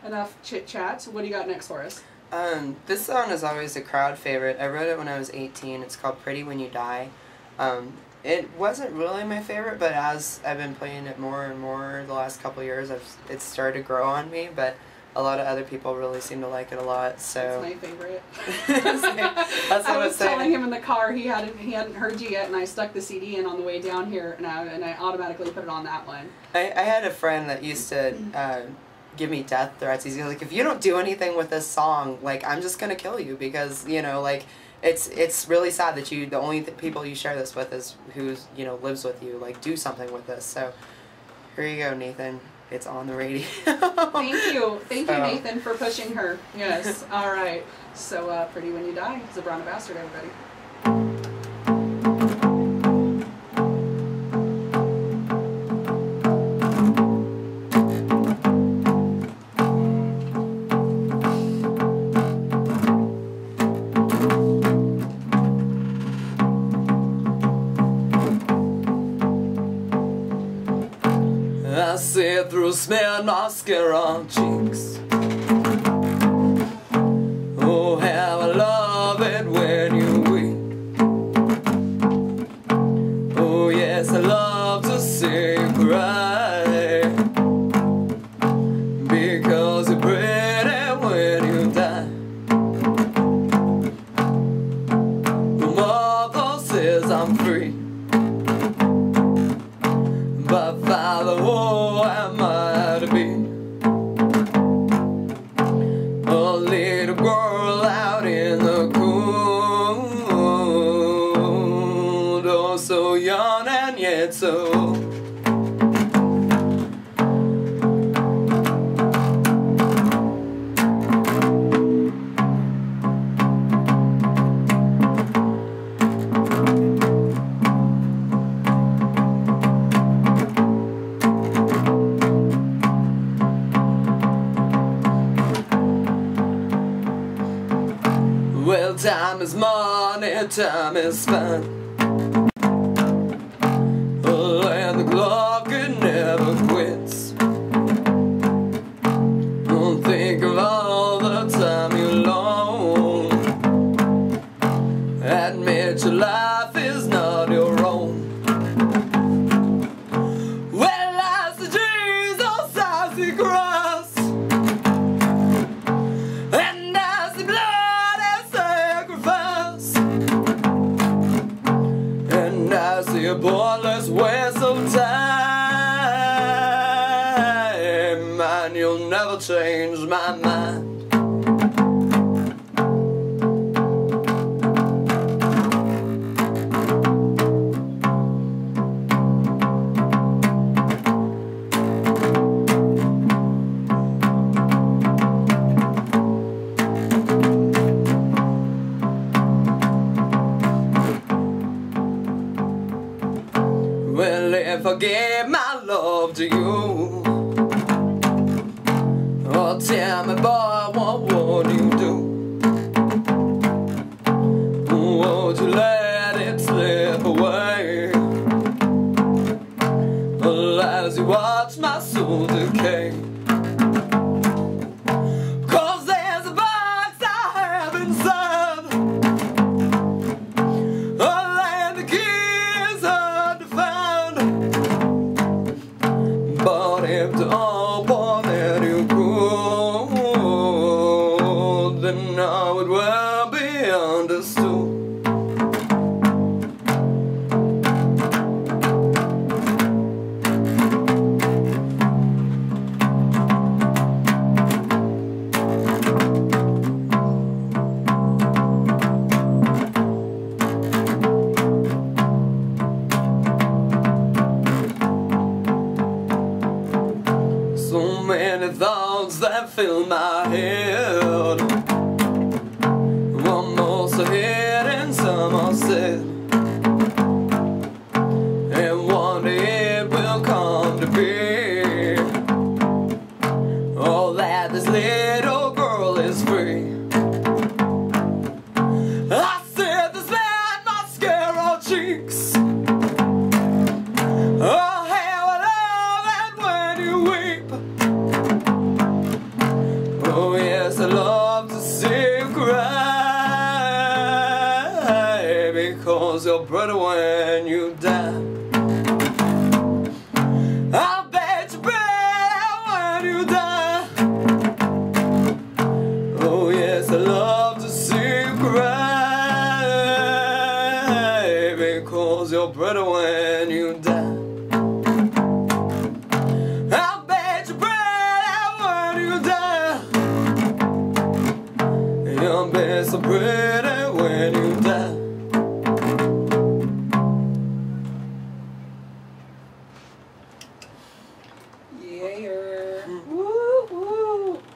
enough chit-chat. What do you got next for us? This song is always a crowd favorite. I wrote it when I was 18. It's called Pretty When You Die. It wasn't really my favorite, but as I've been playing it more and more the last couple of years, it's started to grow on me, but a lot of other people really seem to like it a lot, so... That's my favorite. That's what I was telling him in the car he hadn't heard you yet, and I stuck the CD in on the way down here, and I automatically put it on that one. I had a friend that used to give me death threats. He's like, if you don't do anything with this song, like, I'm just gonna kill you, because, you know, like, it's really sad that the only people you share this with is who's, you know, lives with you. Like, do something with this. So, here you go, Nathan. It's on the radio. Thank you, Nathan, for pushing her. Yes. All right. So, Pretty When You Die, Zebrana Bastard, everybody. I sit through smeared mascara on cheeks. Oh, how I love it when you weep. Oh, yes, I love to see you cry, because you're pretty when you die. The mother says I'm free, but Father, who am I to be? A little girl out in the cold, oh, so young and yet so old. Well, time is money, time is spent. Oh, and the clock, it never quits. Don't think of all the time you long. Admit your life is not your own. Well, as the Jesus as he cross, and as the blood is sacrifice, and I see a pointless waste of time, and you'll never change my mind. Well, if I gave my love to you, oh, tell me, boy, what would you do? Would you let it slip away? Well, as you watch my soul decay, 'cause there's a box I have inside, oh, and the key is hard to find. But if the open that you could, then I would well be understood. So many thoughts that fill my head, one most ahead and some are said, and one day it will come to be, oh, that this little girl is free. I said this man must scare our cheeks. Oh, how I love it when you weep. because your brother when you die. I'll bet your bread when you die. Oh yes, I love to see you cry, because your brother when you die. I'll bet your bread when you die. I'll bet your bread when you die.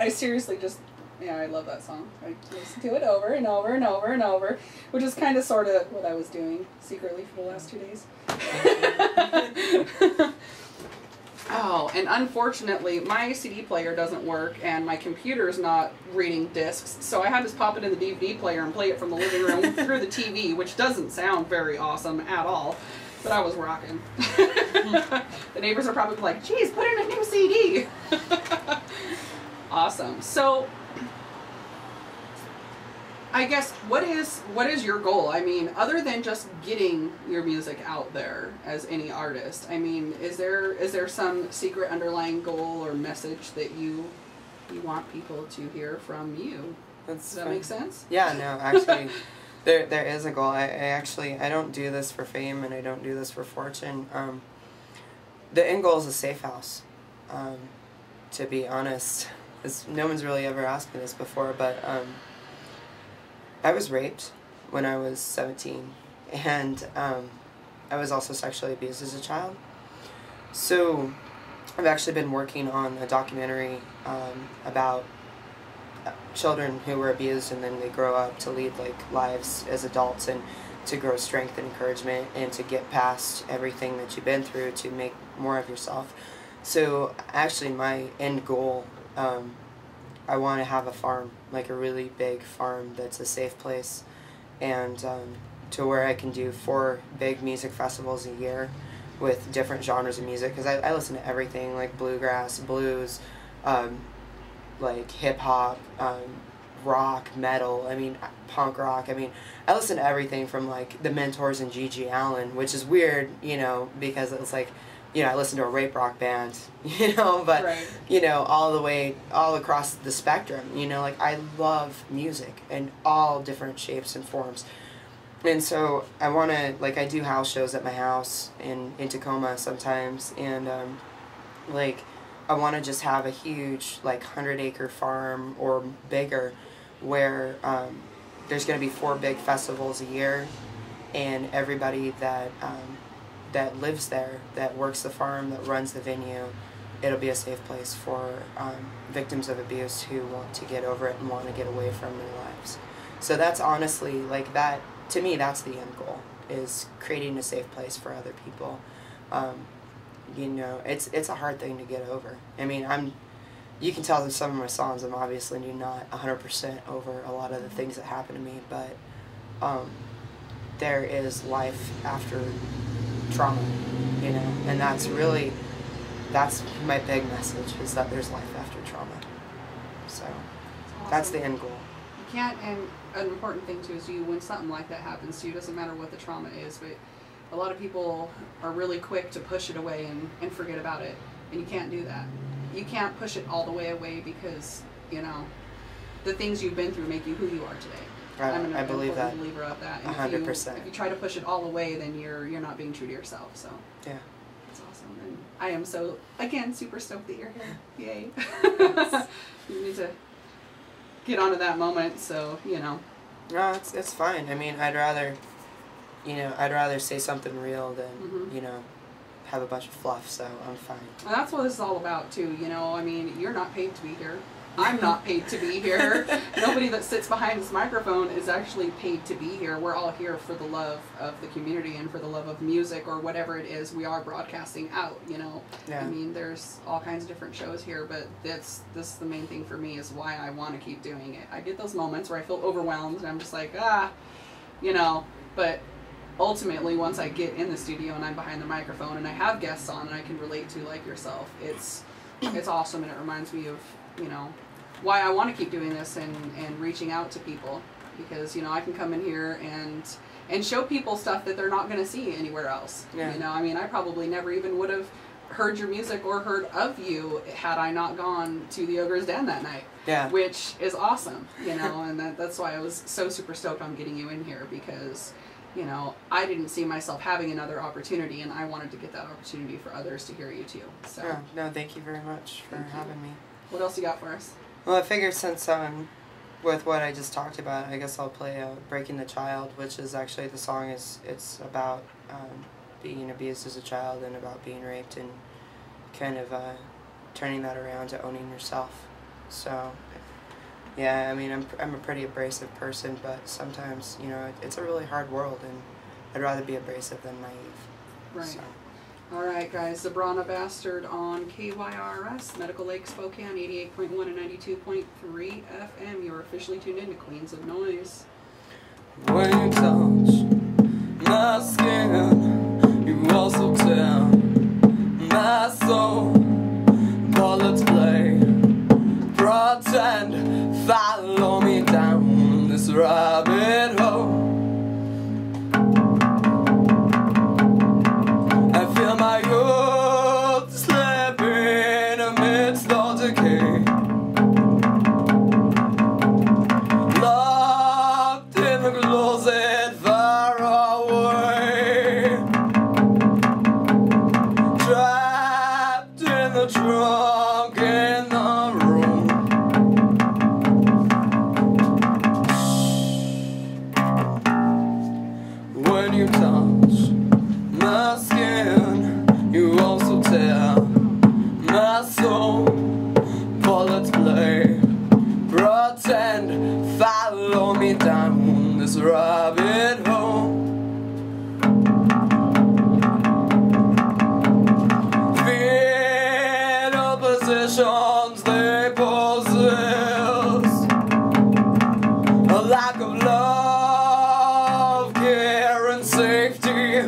I seriously just, yeah, I love that song. I listen to it over and over and over and over, which is kind of sort of what I was doing secretly for the last 2 days. Oh, and unfortunately, my CD player doesn't work, and my computer's not reading discs, so I had to pop it in the DVD player and play it from the living room through the TV, which doesn't sound very awesome at all, but I was rocking. The neighbors are probably like, geez, put in a new CD! Awesome. So, I guess what is your goal? I mean, other than just getting your music out there as any artist, I mean, is there some secret underlying goal or message that you want people to hear from you? Does that make sense? Yeah, no, actually, there is a goal. I don't do this for fame, and I don't do this for fortune. The end goal is a safe house, to be honest. No one's really ever asked me this before, but I was raped when I was 17, and I was also sexually abused as a child. So I've actually been working on a documentary about children who were abused, and then they grow up to lead lives as adults, and to grow strength and encouragement, and to get past everything that you've been through to make more of yourself. So actually my end goal, I want to have a farm, like a really big farm that's a safe place, and to where I can do 4 big music festivals a year with different genres of music, because I listen to everything, like bluegrass, blues, like hip-hop, rock, metal, I mean, punk rock. I mean, I listen to everything from like the Mentors and G.G. Allin, which is weird, you know, because it's like, you know, I listen to a rape rock band, you know, but, right. You know, all across the spectrum, you know, like, I love music in all different shapes and forms. And so I want to, like, I do house shows at my house in Tacoma sometimes, and, like, I want to just have a huge, like, 100-acre farm or bigger where there's going to be 4 big festivals a year, and everybody that lives there, that works the farm, that runs the venue, it'll be a safe place for victims of abuse who want to get over it and want to get away from their lives. So that's honestly, like, that, to me, that's the end goal, is creating a safe place for other people. You know, it's a hard thing to get over. I mean, you can tell in some of my songs I'm obviously not 100% over a lot of the things that happen to me, but there is life after trauma, you know, and that's my big message, is that there's life after trauma. So awesome. That's the end goal. You can't, and an important thing too is when something like that happens to you, doesn't matter what the trauma is, but a lot of people are really quick to push it away and forget about it, and you can't do that. You can't push it all the way away, because, you know, the things you've been through make you who you are today. I believe that. I'm a believer of that. And 100%. If you try to push it all away, then you're not being true to yourself. So yeah, it's awesome, and I am so, again, super stoked that you're here. Yay! You need to get onto that moment. So you know. No, it's fine. I mean, I'd rather say something real than you know, have a bunch of fluff. So I'm fine. And that's what this is all about too. You know, I mean, you're not paid to be here. I'm not paid to be here. Nobody that sits behind this microphone is actually paid to be here. We're all here for the love of the community and for the love of music, or whatever it is we are broadcasting out, you know. Yeah. I mean, there's all kinds of different shows here, but this is the main thing for me, is why I want to keep doing it. I get those moments where I feel overwhelmed and I'm just like, you know, but ultimately once I get in the studio and I'm behind the microphone and I have guests on and I can relate to, like yourself, it's awesome, and it reminds me of, you know, why I want to keep doing this and reaching out to people, because, you know, I can come in here and and show people stuff that they're not going to see anywhere else. Yeah. You know, I mean, I probably never even would have heard your music or heard of you had I not gone to the Ogre's Den that night. Yeah. Which is awesome, you know, and that's why I was so super stoked on getting you in here, because, you know, I didn't see myself having another opportunity, and I wanted to get that opportunity for others to hear you too. So. Yeah. No, thank you very much for having me. What else you got for us? Well, I figured since with what I just talked about, I guess I'll play "Breaking the Child," which is actually the song it's about being abused as a child and about being raped and kind of turning that around to owning yourself. So, yeah, I mean, I'm a pretty abrasive person, but sometimes, you know, it's a really hard world, and I'd rather be abrasive than naive. Right. So. All right, guys. Zebrana Bastard on KYRS, Medical Lake, Spokane, 88.1 and 92.3 FM. You're officially tuned in to Queens of Noise. When you touch my skin, you also tell my soul. But let's play pretend, follow me down this rabbit hole. I feel my youth slipping amidst all decay, locked in the closet far away, trapped in the trunk in the room. When you touch my skin, you also tell my soul. But let's play pretend, follow me down this rabbit hole. Fetal positions they possess, a lack of love, care and safety.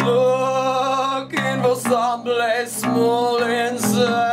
Looking for someplace small inside.